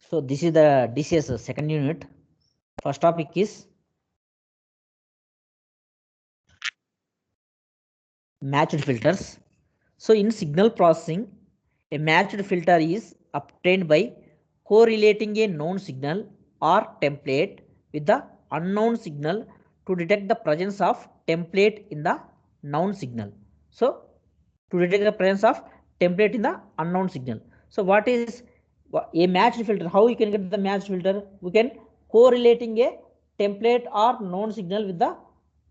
So this is the DCS second unit. First topic is matched filters. So in signal processing, a matched filter is obtained by correlating a known signal or template with the unknown signal to detect the presence of template in the known signal. So to detect the presence of template in the unknown signal. So what is a matched filter? How you can get the matched filter? We can correlating a template or known signal with the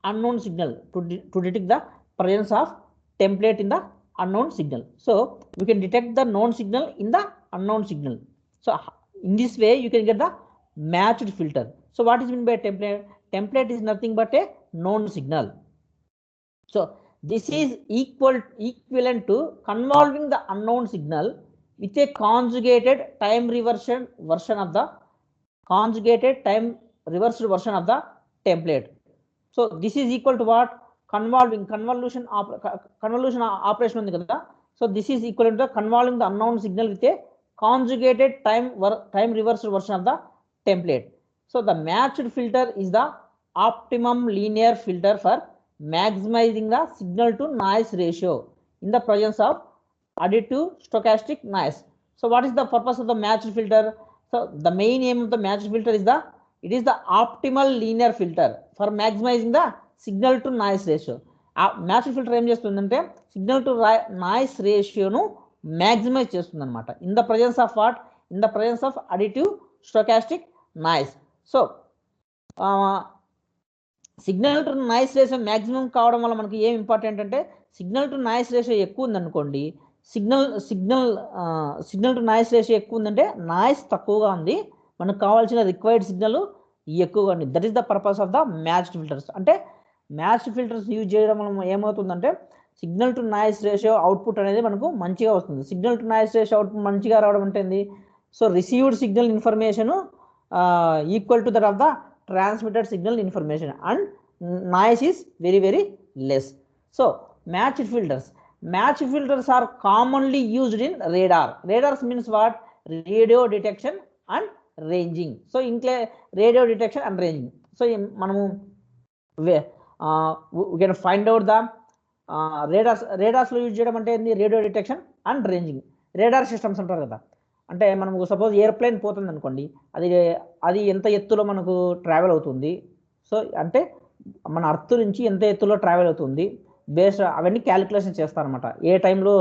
unknown signal to detect the presence of template in the unknown signal. So we can detect the known signal in the unknown signal. So in this way you can get the matched filter. So what is meant by template? Template is nothing but a known signal. So this is equivalent to convolving the unknown signal with a conjugated time reversion version of the conjugated time reversed version of the template. So this is equal to what? Convolution operation ఉంది కదా. So this is equivalent to convolving the unknown signal with a conjugated time reversed version of the template. So the matched filter is the optimum linear filter for maximizing the signal to noise ratio in the presence of additive stochastic noise. So what is the purpose of the matched filter? So the main aim of the matched filter is it is the optimal linear filter for maximizing the signal to noise ratio. Matched filter ఏం చేస్తుందంటే signal to noise ratio ను maximize చేస్తుంది అన్నమాట. In the presence of what? In the presence of additive stochastic noise. So signal to noise ratio maximum కావడం వల్ల మనకి ఏం important అంటే సిగ్నల్ టు నాయిస్ రేషియో ఎక్కువ ఉందనుకోండి, సిగ్నల్ టు నాయిస్ రేషియో ఎక్కువ ఉందంటే నాయిస్ తక్కువగా ఉంది, మనకు కావాల్సిన రిక్వైర్డ్ సిగ్నల్ ఎక్కువగా ఉంది. That is the purpose of the matched filters. అంటే మ్యాచ్డ్ ఫిల్టర్స్ యూజ్ చేయడం వల్ల ఏమవుతుందంటే signal to noise ratio output అనేది మనకు మంచిగా వస్తుంది. Signal to noise ratio output మంచిగా రావడం అంటే so received signal information equal to that of the transmitted signal information and noise is very less. So matched filters are commonly used in radars means what? Radio detection and ranging. So in radio detection and ranging, so manamu we can find out the radars lo use cheyadam ante endi radio detection and ranging. Radar systems antaru kada, అంటే మనకు suppose airplane పోతుంది అనుకోండి, అది ఎంత ఎత్తులో మనకు travel అవుతుంది, so అంటే మన అర్త్ నుంచి ఎంత ఎత్తులో ట్రావెల్ అవుతుంది బేస్డ్ అవన్నీ క్యాలిక్యులేషన్ చేస్తారనమాట. ఏ టైంలో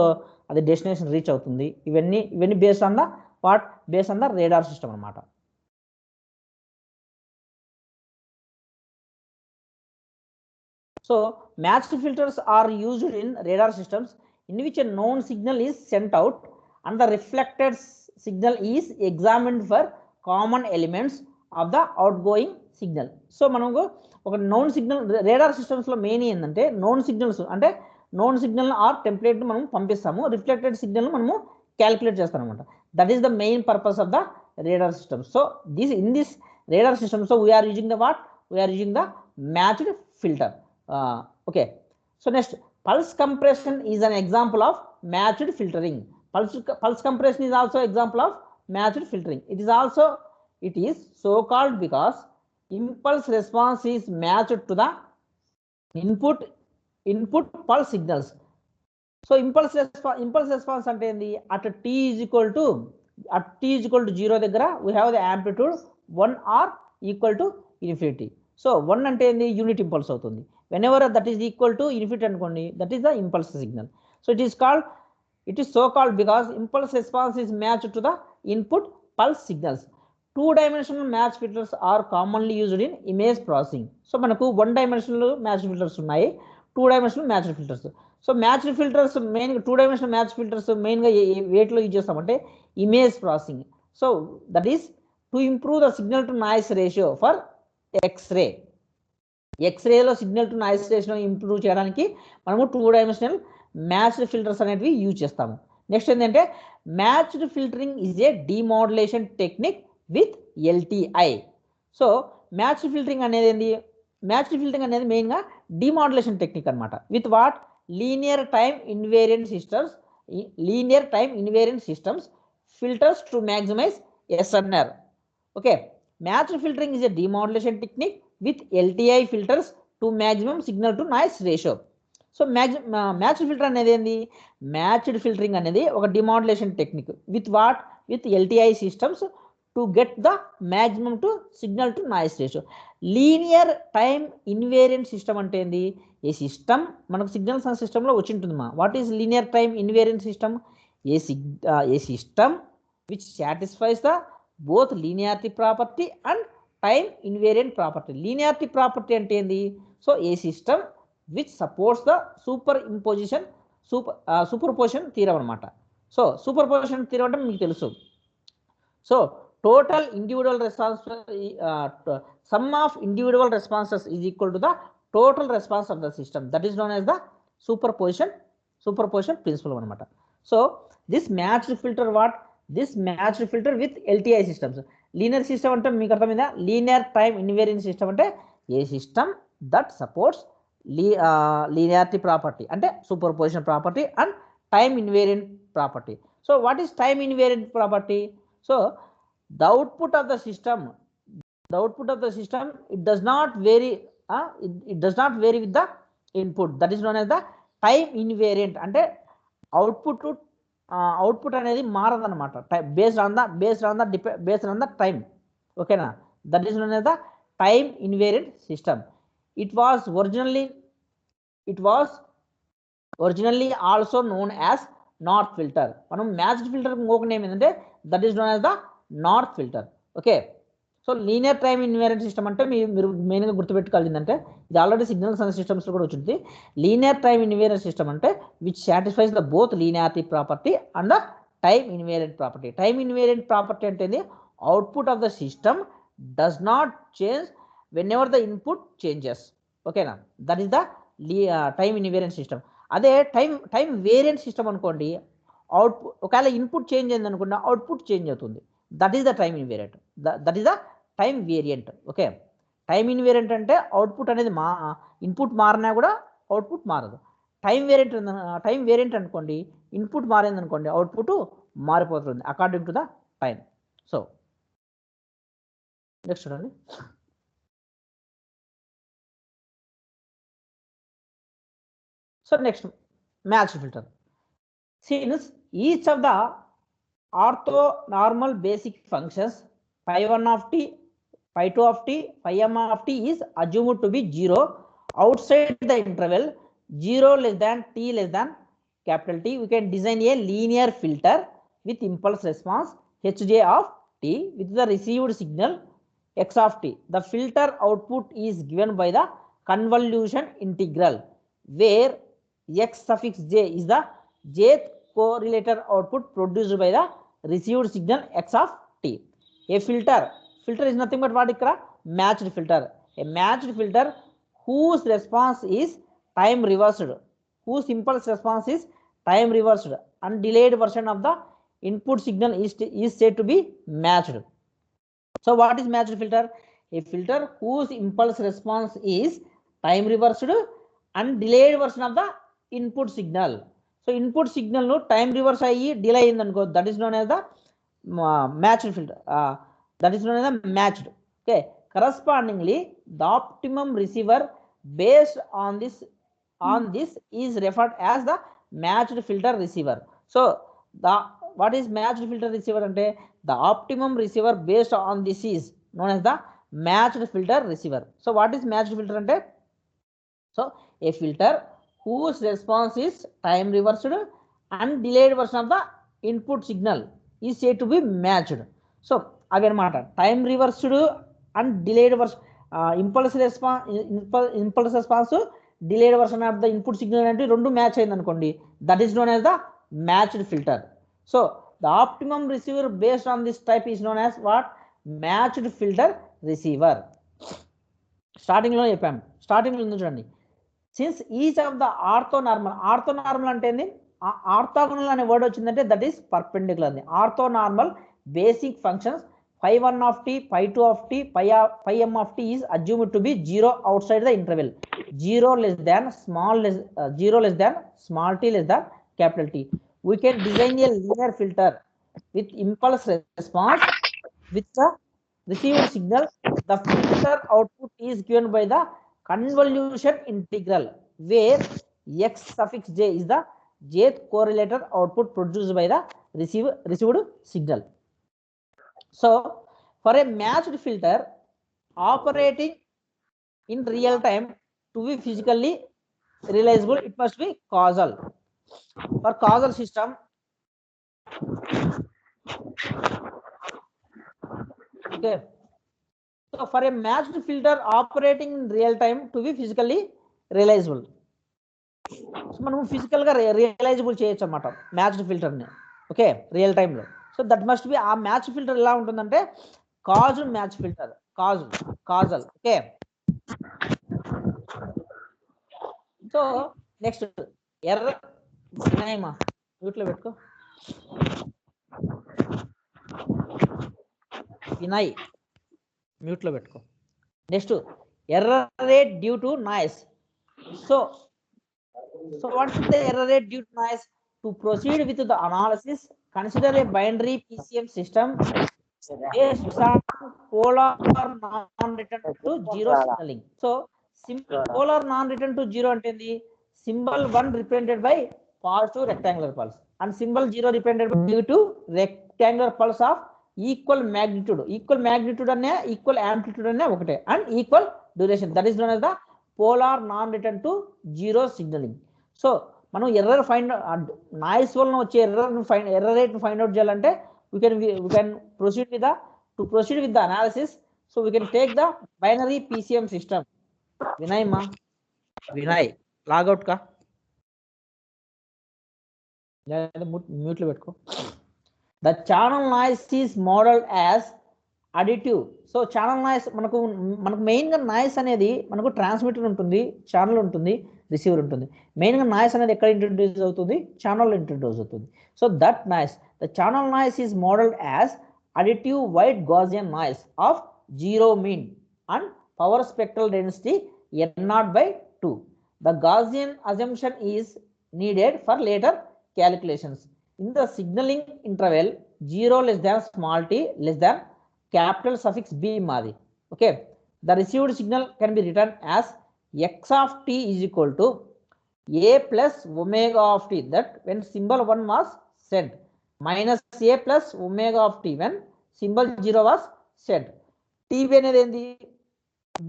అది డెస్టినేషన్ రీచ్ అవుతుంది, ఇవన్నీ based on the what? Based on the radar system అనమాట. So matched filters are used in radar systems in which a known signal is sent out and the reflected signal is examined for common elements of the outgoing signal. So మనకు ఒక known signal radar systems లో main ఏంటంటే known signals అంటే known signal or template మనం పంపిస్తాము, reflected signal మనము calculate చేస్తాం అనమాట. That is the main purpose of the radar system. So in this radar system so we are using the what? We are using the matched filter. Okay, so next pulse compression is an example of matched filtering. Pulse compression is also example of matched filtering. It is so called because impulse response is matched to the input pulse signals. So impulse response అంటే ఏంది? at t is equal to 0 దగ్గర we have the amplitude 1 or equal to infinity. So 1 అంటే ఏంది? Unit impulse అవుతుంది. whenever that is equal to infinity అనుకోండి, that is the impulse signal. So it is so called because impulse response is matched to the input pulse signals. Two-dimensional matched filters are commonly used in image processing. So manaku one-dimensional matched filters unnai, two-dimensional matched filters. So matched filters main two-dimensional matched filters main ga weight lo use chestamante image processing. So that is to improve the signal to noise ratio for X-ray. X-ray lo signal to noise ratio improve cheyadaniki manamu two-dimensional matched filters అనేవి use చేస్తాము. Next ఏంటంటే matched filtering is a demodulation technique with LTI. So matched filtering అనేది ఏంది? Matched filtering అనేది మెయిన్గా demodulation technique అనమాట. With what? Linear time invariant systems filters to maximise SNR. Okay, matched filtering is a demodulation technique with LTI filters to maximum signal to noise ratio. So matched filter అనేది ఏంది? Matched filtering అనేది ఒక demodulation technique with LTI systems to get the maximum to signal to noise ratio. Linear time invariant system అంటే ఏంది? ఏ system మనకు signals అనే సిస్టంలో వచ్చి ఉంటుందమ్మా. What is linear time invariant system? A system which satisfies the both linearity property and time invariant property. Linearity property అంటే ఏంది? So a system which supports the superposition theorem అనమాట. సో సూపర్పోజిషన్ థియరం అంటే మీకు తెలుసు. So total individual response sum of individual responses is equal to the total response of the system. That is known as the superposition principle అనమాట. So this matched filter this matched filter with LTI systems. Linear system అంటే మీకు అర్థమైందా? Linear time invariant system అంటే a system that supports linearity property అంటే superposition property and time invariant property. So what is time invariant property? So the output of the system it does not vary it does not vary with the input. That is known as the time invariant. అంటే output అనేది మారదన్నమాట based on the time. ఓకేనా? That is known as the time invariant system. It was originally also known as north filter. మనం matched filter ఇంకొక name ఏంటంటే that is known as the north filter. Okay, so linear time invariant system అంటే మీరు మెయిన్గా గుర్తుపెట్టుకోవాల్సిందంటే ఇది already signals అనే సిస్టమ్స్లో కూడా వచ్చింది. లీనియర్ టైమ్ ఇన్వేరియంట్ సిస్టమ్ అంటే which satisfies the both linearity property and the time invariant property. Time invariant property అంటే output of the system does not change whenever the input changes. ఓకేనా? That is the time invariant system. అదే time variant system అనుకోండి, output ఒకవేళ input change అయింది అనుకోండి output change అవుతుంది. That is the time invariant. That is the time variant. Okay, time invariant అంటే output అనేది input మారినా కూడా అవుట్పుట్ మారదు. టైం వేరియంట్ అనుకోండి, ఇన్పుట్ మారింది అనుకోండి అవుట్పుట్ మారిపోతుంది according to the time. So next చూడండి. So next, matched filter. Since each of the orthonormal basic functions phi1 of t, phi2 of t, phi_m of t is assumed to be 0 outside the interval 0 less than t less than capital T, we can design a linear filter with impulse response hj of t with the received signal x of t. The filter output is given by the convolution integral where x suffix j is the jth correlator output produced by the received signal x of t. A filter is nothing but what ikkada matched filter. A matched filter whose response is time reversed, whose impulse response is time reversed and delayed version of the input signal is said to be matched. So what is matched filter? A filter whose impulse response is time reversed and delayed version of the input signal. So input signal no time reverse ayi delay ayyindఅనుకో, that is known as the matched filter. That is known as the matched. Okay, correspondingly the optimum receiver based on this is referred as the matched filter receiver. So what is matched filter receiver ante the optimum receiver based on this is known as the matched filter receiver. So what is matched filter ante? So a filter whose response is time reversed and delayed version of the input signal is said to be matched. So again mata time reversed and delayed version impulse response delayed version of the input signal ante rendu match ayindi anukondi, that is known as the matched filter. So the optimum receiver based on this type is known as what? Matched filter receiver. Starting lo cheppam, starting lo చూడండి. Since each of the orthonormal అంటే ఏంది? Orthogonal అనే word వచ్చిందంటే that is perpendicular అని. Orthonormal basic functions phi1 of t, phi2 of t, phi_m of t is assumed to be 0 outside the interval 0 less than small t less than capital T. We can design a linear filter with impulse response with the received signal, the filter output is given by the convolution integral, where x suffix j is the jth correlator output produced by the received signal. So for a matched filter operating in real time to be physically realizable, it must be causal. For causal system, okay. So for a matched filter operating in real time to be physically realizable, so మనం physical గా realisable చేయొచ్చు అన్నమాట matched filter ని, okay, real time లో. So that must be, ఆ match filter ఎలా ఉంటుందంటే Kajal match filter, Kajal, okay. So next ఎర్ర వినయమా మ్యూట్ లో పెట్టుకో, వినయ్ మ్యూట్ లో పెట్టుకో. Next error rate due to noise. So what is the error rate due to noise? To proceed with the analysis, consider a binary PCM system based on polar non-return to zero signaling. So polar non-return to zero అంటే symbol 1 represented by positive rectangular pulse and symbol 0 represented by due to rectangular pulse of equal magnitude అనే equal amplitude అనే ఒకటే and equal duration. That is known as the polar non-return to zero signaling. So మనం error find noise వలన వచ్చే error rate find out చేయాలంటే we can proceed with the analysis. So we can take the binary PCM system. Vinay logout కా mute లో పెట్టుకో. The channel noise is modeled as additive. So channel noise మనకు మెయిన్గా noise అనేది మనకు transmitter ఉంటుంది, channel ఉంటుంది, రిసీవర్ ఉంటుంది. మెయిన్గా నాయిస్ అనేది ఎక్కడ ఇంట్రడ్యూస్ అవుతుంది? ఛానల్లో ఇంట్రడ్యూస్ అవుతుంది. So that noise, the channel noise is modelled as additive white Gaussian noise of zero mean and power spectral density n0/2. The Gaussian assumption is needed for later calculations. In the signaling interval 0 less than small t less than capital suffix b madi, okay, the received signal can be written as x of t is equal to a plus omega of t, that when symbol 1 was sent, minus a plus omega of t when symbol 0 was sent. tb అనేది ఏంది?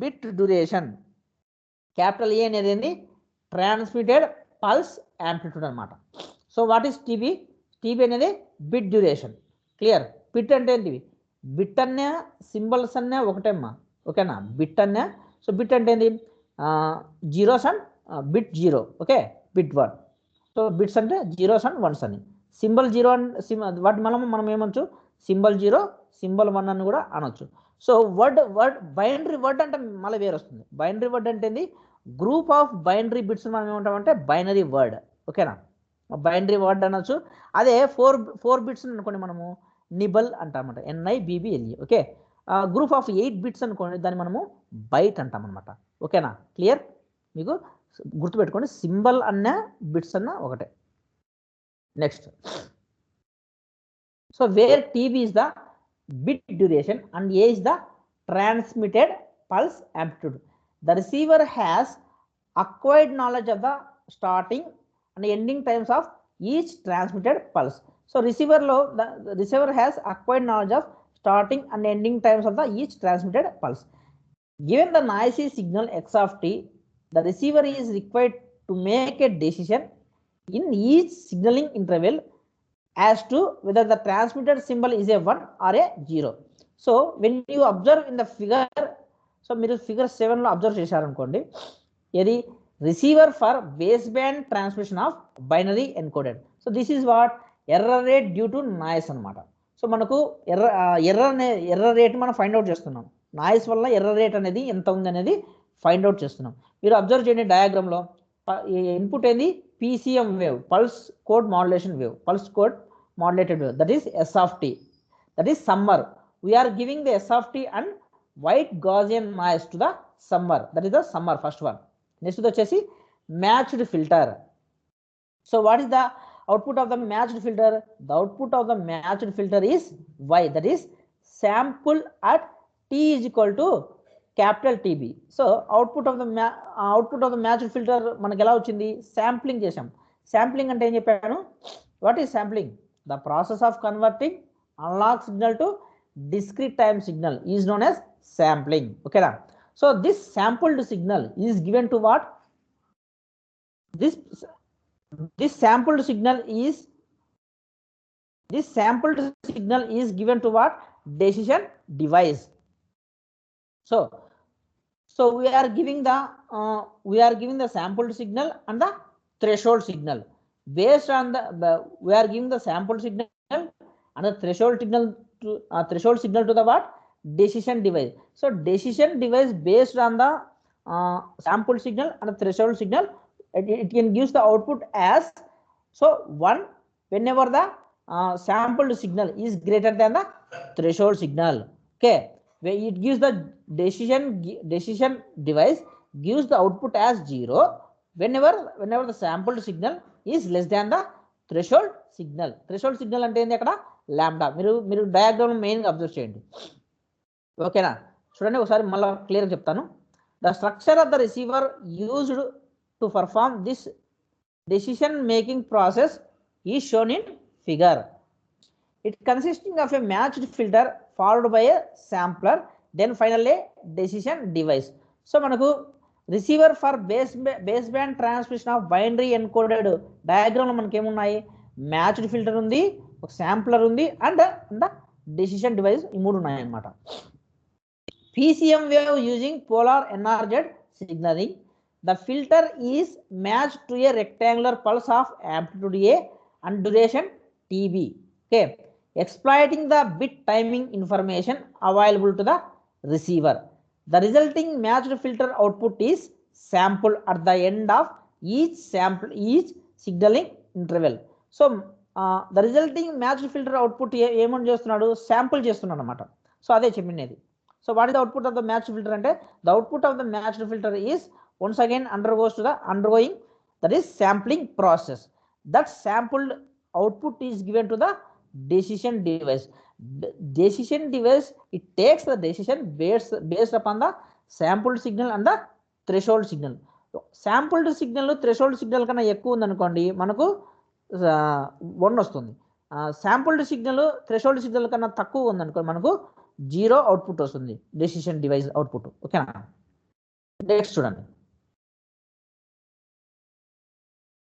bit duration, capital A అనేది ఏంది? transmitted pulse amplitude అన్నమాట. So what is tb? tb అనేది bit duration. Clear? Bit అంటే ఏంటి? Bit అన్నా symbols అన్నా ఒకటేమ్మా, ఓకేనా? బిట్ అన్నా, సో బిట్ అంటే ఏంటి? Zeros and bit 0, okay, bit 1. So bits అంటే జీరోస్ అండ్ 1s అని. సింబల్ 0 అండ్ వాటి మనం ఏమనొచ్చు? సింబల్ 0, సింబల్ 1 అని కూడా అనొచ్చు. సో బైనరీ వర్డ్ అంటే మళ్ళీ వేరే వస్తుంది. బైనరీ వర్డ్ అంటే ఏంది? గ్రూప్ ఆఫ్ బైనరీ బిట్స్ మనం ఏమంటామంటే బైనరీ వర్డ్, ఓకేనా? బైనరీ వర్డ్ అనొచ్చు. అదే ఫోర్ బిట్స్ అనుకోండి మనము నిబల్ అంటామన్నమాట, NIBBLE, okay. Group of 8 bits అనుకోండి దాన్ని మనము బైట్ అంటామన్నమాట, ఓకేనా? క్లియర్? మీకు గుర్తుపెట్టుకోండి, సింబల్ అన్న బిట్స్ అన్న ఒకటే. Next, so where TB is the bit duration and A is the transmitted pulse amplitude. The receiver has acquired knowledge of the starting and ending times of each transmitted pulse. So the receiver has acquired knowledge of starting and ending times of the each transmitted pulse. Given the noisy signal x of t, the receiver is required to make a decision in each signaling interval as to whether the transmitted symbol is a 1 or a 0. So when you observe in the figure, so మీరు figure 7 లో observe చేశారనుకోండి, ఇది receiver for baseband transmission of binary encoded. So this is what error rate due to noise అన్నమాట. So మనకు error rate మనం find out చేస్తున్నాం. Noise వల్ల error rate అనేది ఎంత ఉంది అనేది ఫైండ్ అవుట్ చేస్తున్నాం. మీరు అబ్జర్వ్ చేయండి డయాగ్రామ్లో, ఇన్పుట్ ఏంది? PCM wave, pulse code modulation wave, pulse code modulated wave, that is S of t, that is summer. We're giving the S of t and white Gaussian noise to the summer, that is the summer first one. Next వచ్చేసి matched filter. So what is the output of the matched filter? The output of the matched filter is Y, that is sample at t is equal to capital TB. So output of the matched filter మనకి ఎలా వచ్చింది? Sampling చేసాం. Sampling అంటే ఏం చెప్పాను? What is sampling? The process of converting analog signal to discrete time signal is known as sampling. Okay na? So this sampled signal is given to what? This sampled signal is given to what? Decision device. So we are giving the sampled signal and the threshold signal. Based on we are giving the sampled signal and the threshold signal to the what? Decision device. So decision device based on the sampled signal and the threshold signal, it can give the output as so 1 whenever the sampled signal is greater than the threshold signal. Okay, where it gives the decision device gives the output as 0 whenever the sampled signal is less than the threshold signal. Threshold signal అంటే ఏంది అక్కడ? Lambda. మీరు diagram మెయిన్గా observe చేయండి. ఓకేనా? చూడండి ఒకసారి మళ్ళీ క్లియర్గా చెప్తాను. The structure of the receiver used to perform this decision making process is shown in figure. It consisting of a matched filter followed by a sampler, then finally decision device. So manaku receiver for baseband transmission of binary encoded diagram lo manaki em unnayi? Matched filter undi, oka sampler undi and the decision device ee moodu unnayi annamata. PCM wave using polar NRZ signaling. The filter is matched to a rectangular pulse of amplitude A and duration TB. Okay, exploiting the bit timing information available to the receiver. The resulting matched filter output is sampled at the end of each signaling interval. So the resulting matched filter output ఏమని చేస్తున్నాడు? Sample చేస్తున్నాడు అన్నమాట. So అదే చెప్పినది. So what is the output of the matched filter అంటే? The output of the matched filter is once again undergoing that is sampling process. That sampled output is given to the decision device. Decision device, it takes the decision based upon the sampled signal and the threshold signal. Sampled signal threshold signal కన్నా ఎక్కువ ఉందనుకోండి మనకు 1 వస్తుంది. sampled signal threshold signal కన్నా తక్కువ ఉందనుకోండి మనకు 0 output వస్తుంది డెసిషన్ డివైస్ అవుట్పుట్. ఓకేనా? నెక్స్ట్ చూడండి.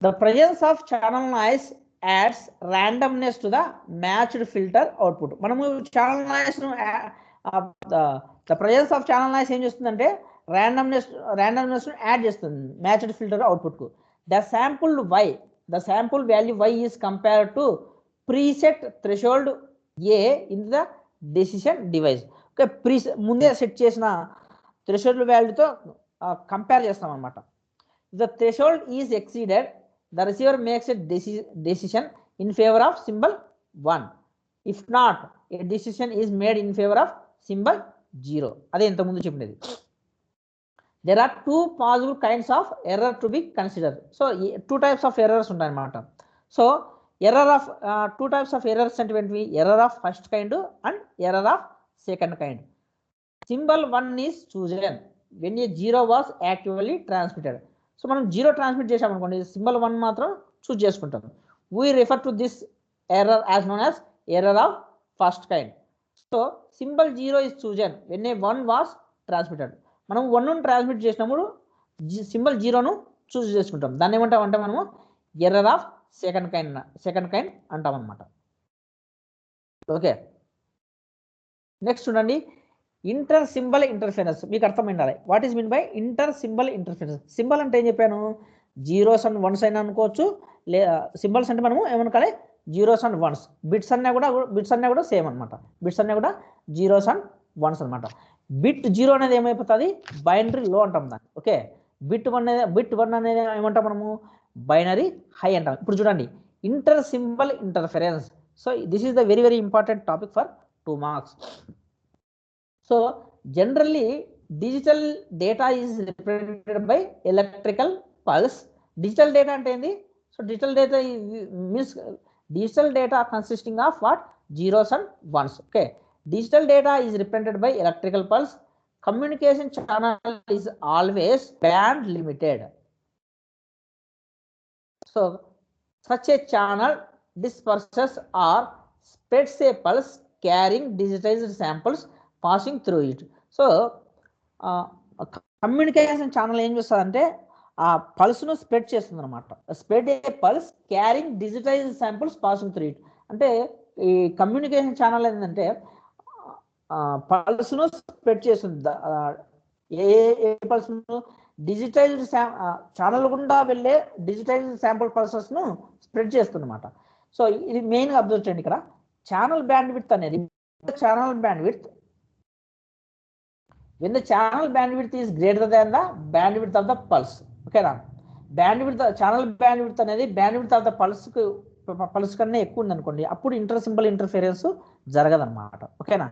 The presence of channel noise adds randomness to the matched filter output. మనము channel noise ను the presence of channel noise ఏం చేస్తుందంటే randomness ను యాడ్ చేస్తుంది matched filter output కు. The sample value y is compared to preset threshold A in the decision device. Okay, ముందే set చేసిన threshold వాల్యూతో compare చేస్తాం అన్నమాట. The threshold is exceeded, the receiver makes a decision in favor of symbol 1. If not, a decision is made in favor of symbol 0. అదే ఇంత ముందు చెప్పినది. There are 2 possible kinds of error to be considered. So 2 types of errors ఉంటాయి అన్నమాట. So error of 2 types of errors అంటే ఏంటివి? Error of first kind and error of second kind. Symbol 1 is chosen when a 0 was actually transmitted. So మనం 0 transmit చేసామనుకోండి, symbol 1 మాత్రం చూస్ చేసుకుంటాం. We refer to this error as known as error of first kind. So symbol 0 is chosen when a 1 was transmitted. మనం 1ను transmit చేసినప్పుడు symbol 0ను చూస్ చేసుకుంటాం. దాన్ని ఏమంటామంటే మనము ఎర్రర్ ఆఫ్ సెకండ్ కైండ్ అంటాం అన్నమాట. ఓకే, నెక్స్ట్ చూడండి. ఇంటర్ సింబల్ ఇంటర్ఫరెన్స్ మీకు అర్థమైండాలి. What is mean by inter symbol interference? Symbol అంటే ఏం చెప్పాను? 0s and 1s అయినా అనుకోవచ్చు. సింబల్స్ అంటే మనము ఏమనుకోవాలి? 0s and 1s. బిట్స్ అన్నా కూడా సేమ్ అనమాట. బిట్స్ అన్నా కూడా 0s and 1s అనమాట. బిట్ 0 అనేది ఏమైపోతుంది? బైనరీ లో అంటాం దాన్ని. ఓకే, బిట్ 1 అనేది ఏమంటాం మనము? బైనరీ హై అంటాం. ఇప్పుడు చూడండి, inter symbol interference. So this is the very very important topic for 2 marks. So generally digital data is represented by electrical pulse. Digital data అంటే ఏంది? So digital data means digital data consisting of what? 0s and 1s. Okay, Digital data is represented by electrical pulse. Communication channel is always band limited. So such a channel disperses or spreads a pulse carrying digitized samples passing through it. So communication channel ఏం చేస్తుందంటే ఆ పల్స్ను spread చేస్తుంది అనమాట. Spread A pulse carrying digitised samples passing through it. అంటే ఈ communication channel ఏంటంటే పల్స్ను spread చేస్తుంది. ఏ ఏ పల్స్ను digitised channel గుండా వెళ్ళే డిజిటైజ్డ్ శాంపుల్ పల్సెస్ను స్ప్రెడ్ చేస్తుందన్నమాట. సో ఇది మెయిన్గా అబ్జర్వ్ చేయండి. ఇక్కడ ఛానల్ బ్యాండ్ విడ్త్ అనేది channel band width when the channel bandwidth is greater than the bandwidth of the pulse. Okay na, bandwidth channel bandwidth అనేది bandwidth of the pulse కన్నా ఎక్కువ ఉంది అనుకోండి, అప్పుడు ఇంటర్ సింబల్ ఇంటర్ఫిరెన్స్ జరగదన్నమాట. ఓకేనా.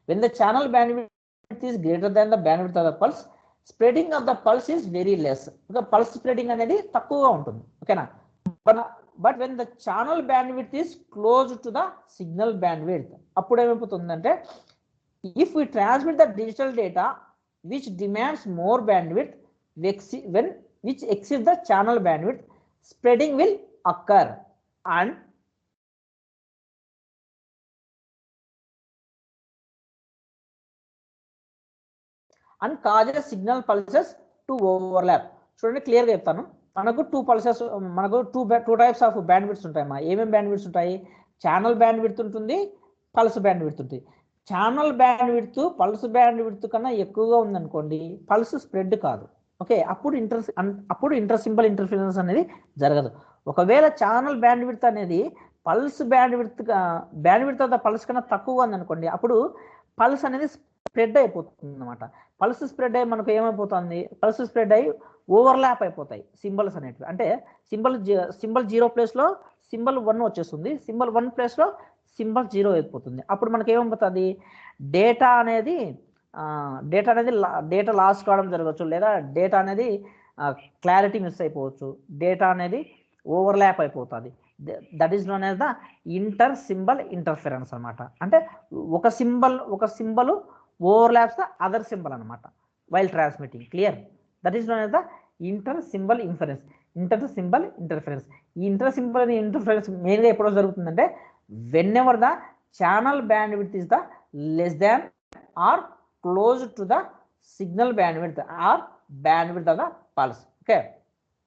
when the channel bandwidth is greater than the bandwidth of the pulse, spreading of the pulse is very less. okay, pulse spreading అనేది తక్కువగా ఉంటుంది. ఓకేనా. but when the channel bandwidth is close to the signal bandwidth, అప్పుడు ఏమైపోతుందంటే if we transmit the digital data which demands more bandwidth which exceeds the channel bandwidth, spreading will occur and causes signal pulses to overlap. చూడండి క్లియర్గా చెప్తాను. మనకు two types of బ్యాండ్విడ్త్స్ ఉంటాయమ్మా. ఏమేమి బ్యాండ్విడ్త్స్ ఉంటాయి? Channel bandwidth ఉంటుంది, pulse bandwidth ఉంటుంది. Channel bandwidth pulse bandwidth కన్నా ఎక్కువగా ఉందనుకోండి, పల్స్ స్ప్రెడ్ కాదు. ఓకే, అప్పుడు ఇంటర్ సింబల్ ఇంటర్ఫిరెన్స్ అనేది జరగదు. ఒకవేళ ఛానల్ బ్యాండ్విడ్త్ అనేది pulse bandwidth of the pulse కన్నా తక్కువగా ఉందనుకోండి, అప్పుడు పల్స్ అనేది స్ప్రెడ్ అయిపోతుంది అనమాట. పల్స్ స్ప్రెడ్ అయ్యి మనకు ఏమైపోతుంది? పల్స్ స్ప్రెడ్ అయ్యి ఓవర్లాప్ అయిపోతాయి సింబల్స్ అనేటివి. అంటే సింబల్ 0 ప్లేస్లో సింబల్ 1 వచ్చేస్తుంది, సింబల్ 1 ప్లేస్లో సింబల్ 0 అయిపోతుంది. అప్పుడు మనకి ఏమైపోతుంది? డేటా అనేది డేటా లాస్ కావడం జరగవచ్చు, లేదా డేటా అనేది క్లారిటీ మిస్ అయిపోవచ్చు, డేటా అనేది ఓవర్లాప్ అయిపోతుంది. That is known as the inter symbol interference అనమాట. అంటే ఒక symbol overlaps the other symbol అనమాట while transmitting. Clear? That is known as the inter symbol interference. ఈ ఇంటర్ సింబల్ ఇంటర్ఫిరెన్స్ మెయిన్గా ఎప్పుడో జరుగుతుందంటే whenever the channel bandwidth is the less than or close to the signal bandwidth or bandwidth of the pulse. Okay,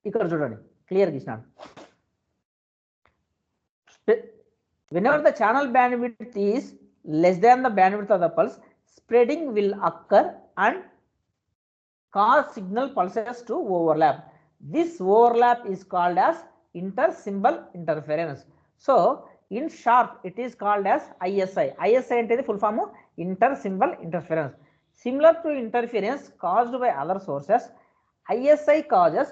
ఇక్కడ చూడండి clear గా ఇచ్చినాను. whenever the channel bandwidth is less than the bandwidth of the pulse, spreading will occur and cause signal pulses to overlap. This overlap is called as inter symbol interference. So in short it is called as ISI. ISI అంటే full form inter symbol interference. Similar to interference caused by other sources, ISI causes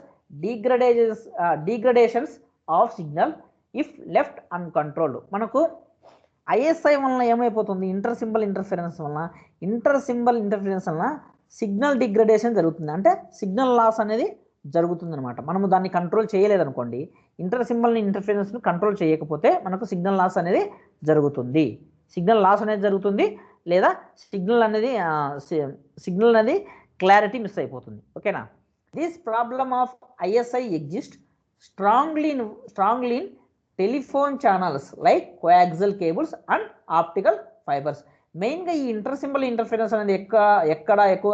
degradations of signal if left uncontrolled. మనకు ISI వలన ఏమైపోతుంది? Inter symbol interference వలన signal degradation జరుగుతుంది. అంటే signal loss అనేది జరుగుతుంది అనమాట. మనము దాన్ని కంట్రోల్ చేయలేదనుకోండి, ఇంటర్ సింబల్ ఇంటర్ఫిరెన్స్ను కంట్రోల్ చేయకపోతే మనకు సిగ్నల్ లాస్ అనేది జరుగుతుంది, లేదా సిగ్నల్ అనేది క్లారిటీ మిస్ అయిపోతుంది. ఓకేనా. This problem of ISI exist strongly in telephone channels like coaxial cables and optical fibres. మెయిన్గా ఈ ఇంటర్ సింబల్ ఇంటర్ఫిరెన్స్ అనేది ఎక్కడ ఎక్కువ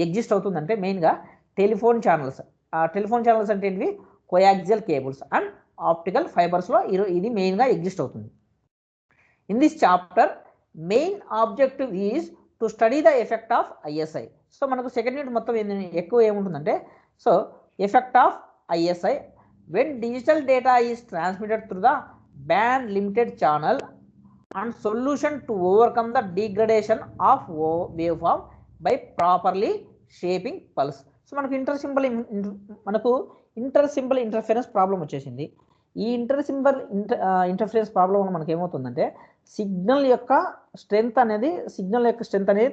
ఎగ్జిస్ట్ అవుతుందంటే మెయిన్గా టెలిఫోన్ ఛానల్స్ అంటే ఏంటివి? కోయాక్సిల్ కేబుల్స్ అండ్ ఆప్టికల్ ఫైబర్స్లో ఇది మెయిన్గా ఎగ్జిస్ట్ అవుతుంది. In this chapter main objective is to study the effect of ISI. So మనకు సెకండ్ యూనిట్ మొత్తం ఎక్కువ ఏముంటుందంటే, so effect of ISI when digital data is transmitted through the band limited channel and solution to overcome the degradation of wave form by properly shaping pulse. So మనకు inter symbol interference problem వచ్చేసింది. ఈ inter symbol interference problem వల్ల మనకి ఏమవుతుందంటే signal యొక్క strength అనేది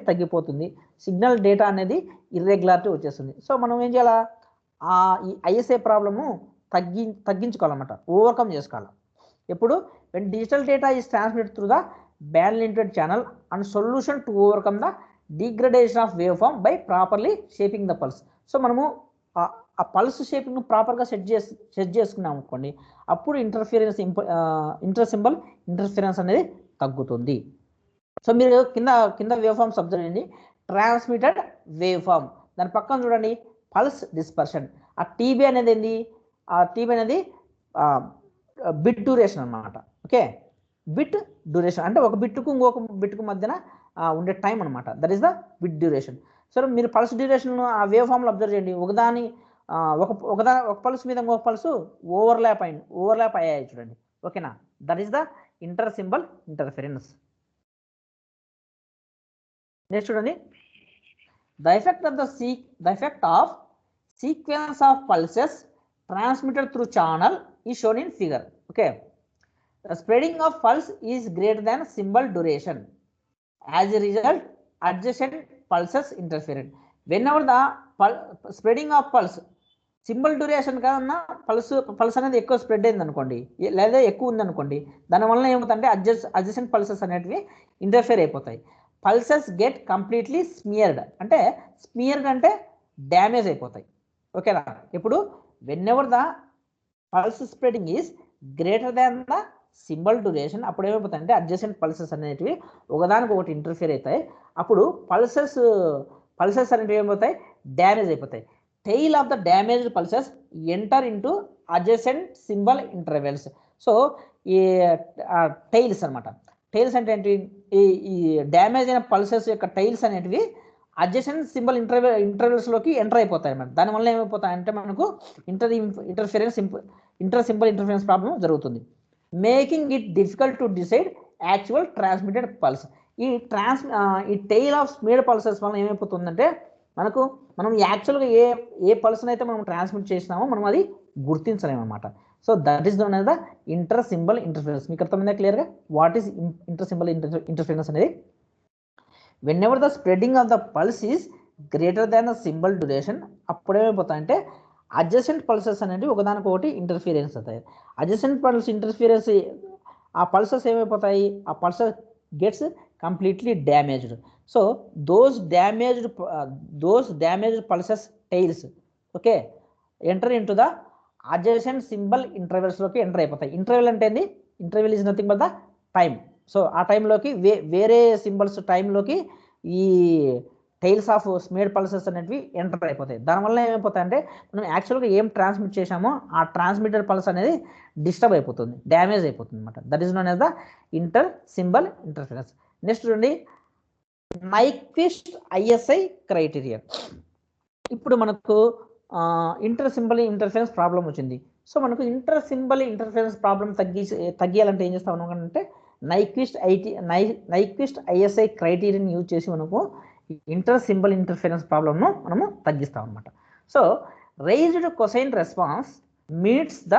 తగ్గిపోతుంది, signal data అనేది ఇర్రెగ్యులారిటీ వచ్చేస్తుంది. సో మనం ఏం చేయాలా? ఈ ISI ప్రాబ్లము తగ్గించుకోవాలన్నమాట, ఓవర్కమ్ చేసుకోవాలి. ఎప్పుడు? when digital data is transmitted through the band limited channel and solution to overcome the degradation of waveform by properly shaping the pulse. So మనము ఆ పల్స్ షేపింగ్ ప్రాపర్గా సెట్ చేసుకున్నాం అనుకోండి, అప్పుడు ఇంటర్ సింబల్ ఇంటర్ఫిరెన్స్ అనేది తగ్గుతుంది. సో మీరు కింద వేవ్ ఫామ్స్ అబ్జర్వ్ చేయండి. ట్రాన్స్మిటెడ్ వేవ్ ఫామ్, దాని పక్కన చూడండి పల్స్ డిస్పర్షన్. ఆ టీబీ అనేది ఏంది, ఆ టీబీ అనేది బిట్ డ్యూరేషన్ అనమాట. ఓకే, బిట్ డ్యూరేషన్ అంటే ఒక బిట్కు ఇంకొక బిట్కు మధ్యన ఉండే టైం అనమాట. That is the bit duration. So మీరు పల్స్ డ్యూరేషన్ ఆ వేవ్ ఫామ్లో అబ్జర్వ్ చేయండి. ఒక పల్స్ మీద ఇంకొక పల్స్ ఓవర్లాప్ అయ్యాయి చూడండి. ఓకేనా, that is the inter symbol interference. Next చూడండి, the effect of sequence of pulses transmitted through channel is shown in figure. Okay, the spreading of pulse is greater than symbol duration. As a result, adjacent pulses interfere. Whenever the spreading of pulse symbol duration కన్నా pulse అనేది ఎక్కువ spread అయింది అనుకోండి, లేదా ఎక్కువ ఉంది అనుకోండి, దానివల్ల ఏమవుతుందంటే అడ్జసెంట్ పల్సెస్ అనేటివి ఇంటర్ఫేర్ అయిపోతాయి. పల్సెస్ గెట్ కంప్లీట్లీ స్మియర్డ్ అంటే డ్యామేజ్ అయిపోతాయి. ఓకేనా, ఇప్పుడు whenever the pulse spreading is greater than the symbol duration, అప్పుడు ఏమైపోతాయంటే అడ్జసెంట్ పల్సెస్ అనేటివి ఒకదానికి ఒకటి ఇంటర్ఫియర్ అవుతాయి. అప్పుడు పల్సెస్ అనేటివి ఏమైపోతాయి, డ్యామేజ్ అయిపోతాయి. Tail of the damaged pulses enter into adjacent symbol intervals. So ఈ టెయిల్స్ అనమాట. టెయిల్స్ అంటే ఏంటి, ఈ డ్యామేజ్ అయిన పల్సెస్ యొక్క టెయిల్స్ అనేటివి అడ్జసెంట్ సింబల్ ఇంటర్వెల్స్లోకి ఎంటర్ అయిపోతాయి అన్నమాట. దానివల్ల ఏమైపోతాయంటే మనకు ఇంటర్ సింబల్ ఇంటర్ఫిరెన్స్ ప్రాబ్లం జరుగుతుంది. Making it difficult to decide actual transmitted pulse. ఈ టెయిల్ ఆఫ్ స్మియర్డ్ పల్సెస్ వల్ల ఏమైపోతుందంటే మనం యాక్చువల్గా ఏ పల్స్ని అయితే మనం ట్రాన్స్మిట్ చేసినామో మనం అది గుర్తించలేము అనమాట. So that is known as the inter symbol interference. మీకు అర్థమైందా క్లియర్గా what is inter symbol interference అనేది? whenever the spreading of the pulse is greater than the symbol duration, అప్పుడు ఏమైపోతాయంటే అడ్జసెంట్ పల్సెస్ అనేవి ఒకదానికొకటి ఇంటర్ఫిరెన్స్ అవుతాయి. అడ్జసెంట్ పల్స్ ఇంటర్ఫిరెన్స్, ఆ pulses ఏమైపోతాయి, ఆ pulses gets completely damaged. So those damaged pulses tails okay enter into the adjacent symbol ఇంటర్వెల్స్లోకి enter అయిపోతాయి. Interval అంటే ఏంది, interval is nothing but the time. సో ఆ టైంలోకి వేరే సింబల్స్ టైంలోకి ఈ టైల్స్ ఆఫ్ స్మియర్డ్ పల్సెస్ అనేటివి ఎంటర్ అయిపోతాయి. దానివల్ల ఏమైపోతాయంటే మనం యాక్చువల్గా ఏం ట్రాన్స్మిట్ చేసామో ఆ ట్రాన్స్మిటెడ్ పల్స్ అనేది డిస్టర్బ్ అయిపోతుంది, డ్యామేజ్ అయిపోతుంది అనమాట. That is known as the inter symbol interference. Next చూడండి, నైక్విస్ట్ ఐఎస్ఐ క్రైటీరియా. ఇప్పుడు మనకు ఇంటర్ సింబల్ ఇంటర్ఫిరెన్స్ ప్రాబ్లం వచ్చింది. సో మనకు ఇంటర్ సింబల్ ఇంటర్ఫిరెన్స్ ప్రాబ్లం తగ్గియాలంటే ఏం చేస్తాం అంటే నైక్విస్ట్ ఐఎస్ఐ క్రైటీరియాని యూజ్ చేసి మనకు ఇంటర్ సింబల్ ఇంటర్ఫిరెన్స్ ప్రాబ్లమ్ను మనము తగ్గిస్తాం అనమాట. So raised cosine response meets the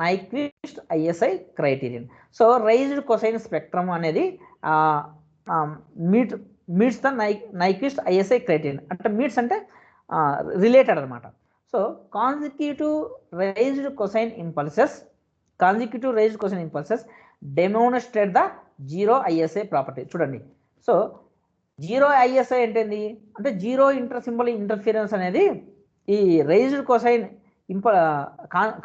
Nyquist ISI criterion. So raised cosine spectrum అనేది meets the Nyquist ISI criterion అంటే మీట్స్ అంటే రిలేటెడ్ అనమాట. So consecutive raised cosine impulses demonstrate the zero ISI property. చూడండి, so zero ISI ఏంటి అంటే zero inter symbol interference అనేది ఈ raised cosine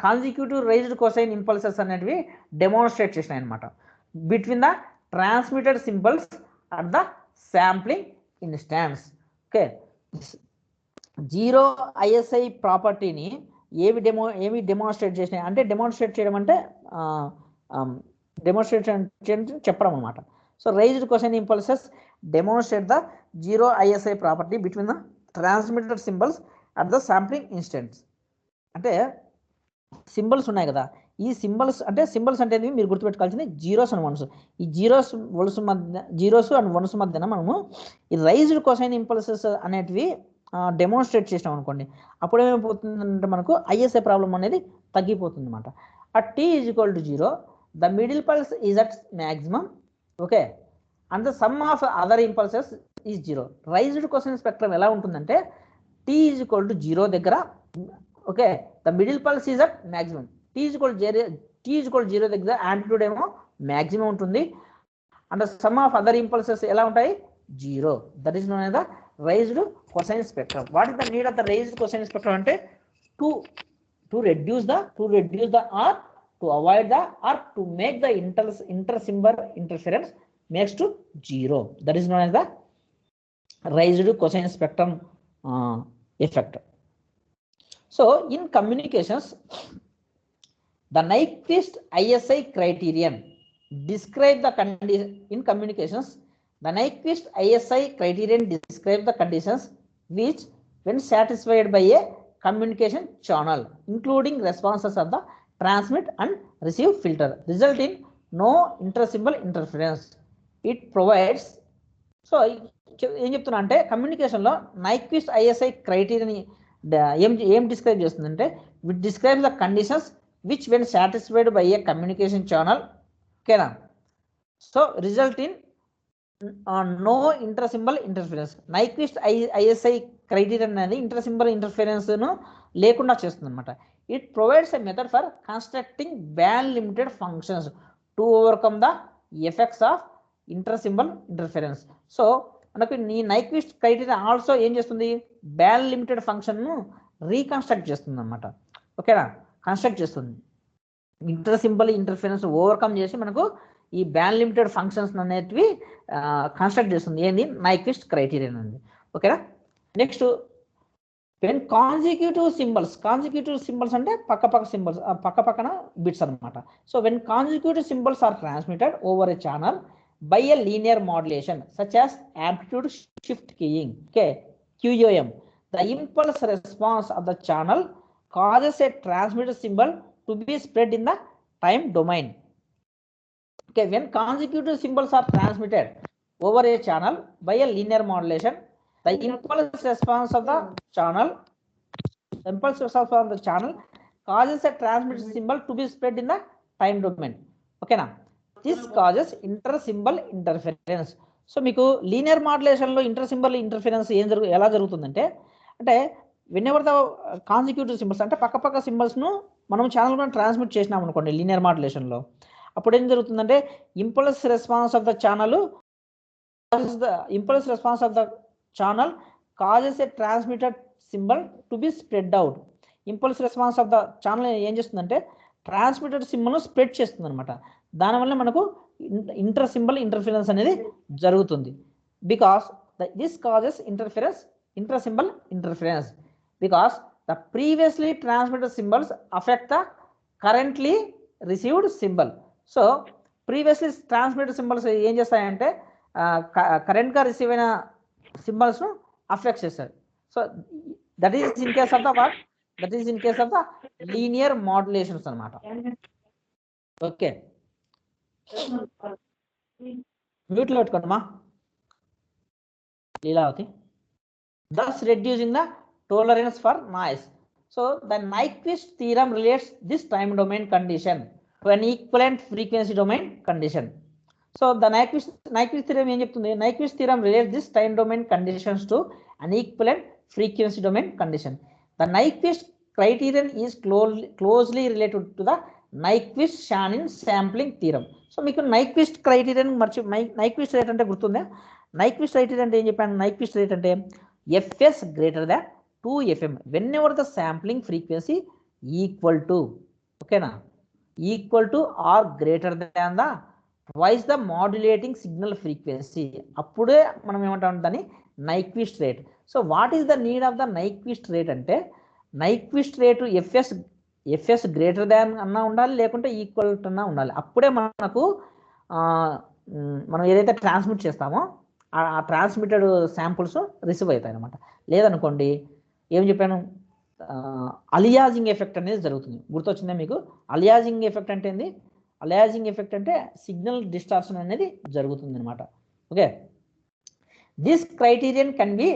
consecutive raised cosine impulses అనేటివి డెమోన్స్ట్రేట్ చేసినాయి అనమాట between the transmitted symbols at the sampling instance. Okay, zero ISI ప్రాపర్టీని ఏవి డెమోన్స్ట్రేట్ చేసినాయి అంటే డెమోన్స్ట్రేట్ చేయడం అంటే డెమోన్స్ట్రేషన్ చెప్పడం అనమాట. So raised cosine impulses demonstrate the zero ISI property between the transmitted symbols at the sampling instants. అంటే symbols ఉన్నాయి కదా, ఈ సింబల్స్ అంటే మీరు గుర్తుపెట్టుకోవాల్సింది జీరోస్ అండ్ వన్స్. ఈ జీరోస్ అండ్ వన్స్ మధ్యన మనము ఈ రైజ్డ్ కొసైన్ ఇంపల్సెస్ అనేటివి డెమోన్స్ట్రేట్ చేసినాం అనుకోండి, అప్పుడు ఏమైపోతుందంటే మనకు ఐఎస్ఐ ప్రాబ్లం అనేది తగ్గిపోతుంది అనమాట. At t is equal to 0 the middle pulse is at maximum. Okay, and the sum of other impulses is 0. Raised cosine spectrum ఎలా ఉంటుందంటే t ఈజ్ ఈక్వల్ టు 0 దగ్గర okay the middle pulse is at maximum. t is equal 0 దగ్గర amplitude ఏమో maximum ఉంటుంది, and the sum of other impulses ఎలా ఉంటాయి 0. That is known as the raised cosine spectrum. What is the need of the raised cosine spectrum అంటే to reduce the or to avoid the or to make the inter-symbol interference makes to 0. That is known as the raised cosine spectrum effect. So in communications, the Nyquist ISI criterion describe the condition. In communications, the Nyquist ISI criterion describe the conditions which, when satisfied by a communication channel, including responses of the transmit and receive filter, result in no inter-symbol interference. It provides. So ఏం చెప్తున్నా అంటే కమ్యూనికేషన్లో Nyquist ISI క్రైటీరియాని ఏం describe చేస్తుందంటే it describe the conditions which when satisfied by a communication channel, ఓకేనా. So result in no intersymbol interference. Nyquist ISI criteria అనేది intersymbol ఇంటర్ఫరెన్స్ను లేకుండా చేస్తుంది అనమాట. It provides a method for constructing band limited functions to overcome the effects of intersymbol interference. So మనకు ఈ Nyquist criteria also ఏం చేస్తుంది, బ్యాండ్ లిమిటెడ్ ఫంక్షన్ను రీకన్స్ట్రక్ట్ చేస్తుంది అనమాట, ఓకేనా. కన్స్ట్రక్ట్ చేస్తుంది, ఇంటర్-సింబల్ ఇంటర్ఫరెన్స్ ఓవర్కమ్ చేసి మనకు ఈ బ్యాండ్ లిమిటెడ్ ఫంక్షన్స్ అనేటివి కన్స్ట్రక్ట్ చేస్తుంది. ఏంది నైక్విస్ట్ క్రైటీరియా అనేది, ఓకేనా. నెక్స్ట్ వెన్ కాన్సిక్యూటివ్ సింబల్స్ అంటే పక్కన బిట్స్ అనమాట. So when consecutive symbols are transmitted over a channel by a linear modulation such as amplitude shift keying, okay, QOM, the impulse response of the channel causes a transmitted symbol to be spread in the time domain. Okay, when consecutive symbols are transmitted over a channel by a linear modulation, the impulse response of the channel causes a transmitted symbol to be spread in the time domain, okay na. This causes inter-symbol interference. So మీకు linear మాడ్యులేషన్లో inter-symbol interference ఎలా జరుగుతుందంటే, అంటే వెన్ఎవర్ the consecutive symbols అంటే పక్క సింబల్స్ను మనం channel కూడా transmit చేసినాం అనుకోండి లీనియర్ మాడ్యులేషన్లో, అప్పుడు ఏం జరుగుతుందంటే impulse response of the channel causes A transmitted symbol to be spread out. Impulse response of the channel ఏం చేస్తుందంటే ట్రాన్స్మిటెడ్ సింబల్ను స్ప్రెడ్ చేస్తుంది అనమాట. దానివల్ల మనకు ఇంటర్-సింబల్ ఇంటర్ఫరెన్స్ అనేది జరుగుతుంది. Because this causes inter-symbol interference because the previously transmitted symbols affect the currently received symbol. So previously transmitted symbols ఏం చేస్తాయంటే కరెంట్గా రిసీవ్ అయిన సింబల్స్ను అఫెక్ట్ చేస్తాయి. So that is in case of the linear modulations అనమాట, okay. మ్యూట్లో పెట్టుకోండి మా Leelavathi. thus reducing the tolerance for noise. So the Nyquist theorem relates this time domain condition to an equivalent frequency domain condition. So the Nyquist theorem em cheptundi, Nyquist theorem relates this time domain conditions to an equivalent frequency domain condition. The Nyquist criterion is closely related to the Nyquist-Shannon sampling theorem. So మీకు Nyquist criterion Nyquist rate అంటే గుర్తుందా? Nyquist criterion అంటే ఏం చెప్పాను? Nyquist rate అంటే FS greater than 2FM whenever the sampling frequency equal to, ఓకేనా, equal to or greater than the twice the modulating signal frequency. అప్పుడే మనం ఏమంటాం దాన్ని Nyquist rate. So what is the need of the Nyquist rate అంటే Nyquist rate FS greater than అన్నా ఉండాలి, లేకుంటే equal అన్నా ఉండాలి. అప్పుడే మనకు మనం ఏదైతే ట్రాన్స్మిట్ చేస్తామో ఆ ట్రాన్స్మిటెడ్ శాంపుల్స్ రిసీవ్ అవుతాయి అనమాట. లేదనుకోండి ఏం చెప్పాను, అలియాజింగ్ ఎఫెక్ట్ అనేది జరుగుతుంది. గుర్తొచ్చిందా మీకు? అలియాజింగ్ ఎఫెక్ట్ అంటే ఏంది? అలియాజింగ్ ఎఫెక్ట్ అంటే సిగ్నల్ డిస్టార్షన్ అనేది జరుగుతుంది అనమాట, okay. This criterion can be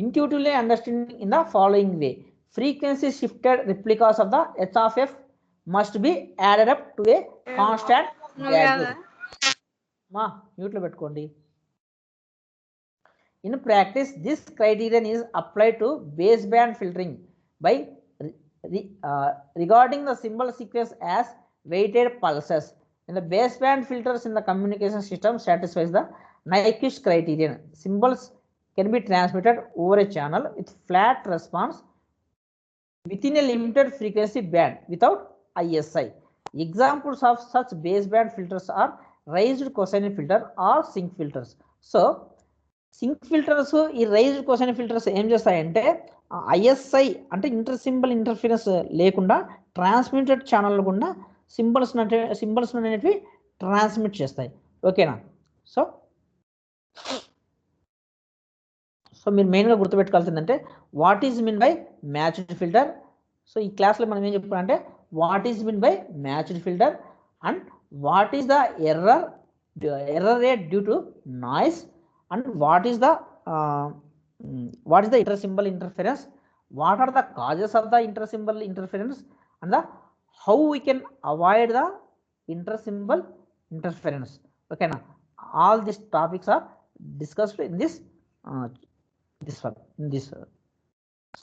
intuitively understanding in the following way. Frequency shifted replicas of the h of f must be added up to a constant value. Ma mute lo pettukondi. In practice, this criterion is applied to baseband filtering by regarding the symbol sequence as weighted pulses. And the baseband filters in the communication system satisfies the Nyquist criterion. Symbols can be transmitted over a channel with flat response within a limited frequency band without ISI. Examples of such baseband filters are raised cosine filter or sync filters. So, sync filters, ఈ raised cosine filters ఏం చేస్తాయంటే ISI అంటే inter symbol interference లేకుండా transmitted channel గుండా symbols అనేటివి transmit చేస్తాయి. ఓకేనా? So మీరు మెయిన్గా గుర్తుపెట్టుకోవాల్సిందంటే what is mean by matched filter. So ఈ క్లాస్లో మనం ఏం చెప్పుకున్నామంటే what is mean by matched filter and what is the error rate due to noise and what is the intersymbol interference, what are the causes of the intersymbol interference, and how we can avoid the intersymbol interference. Okay, now all these topics are discussed in this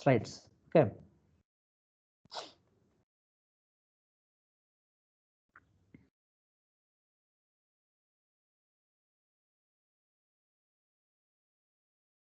slides. Okay.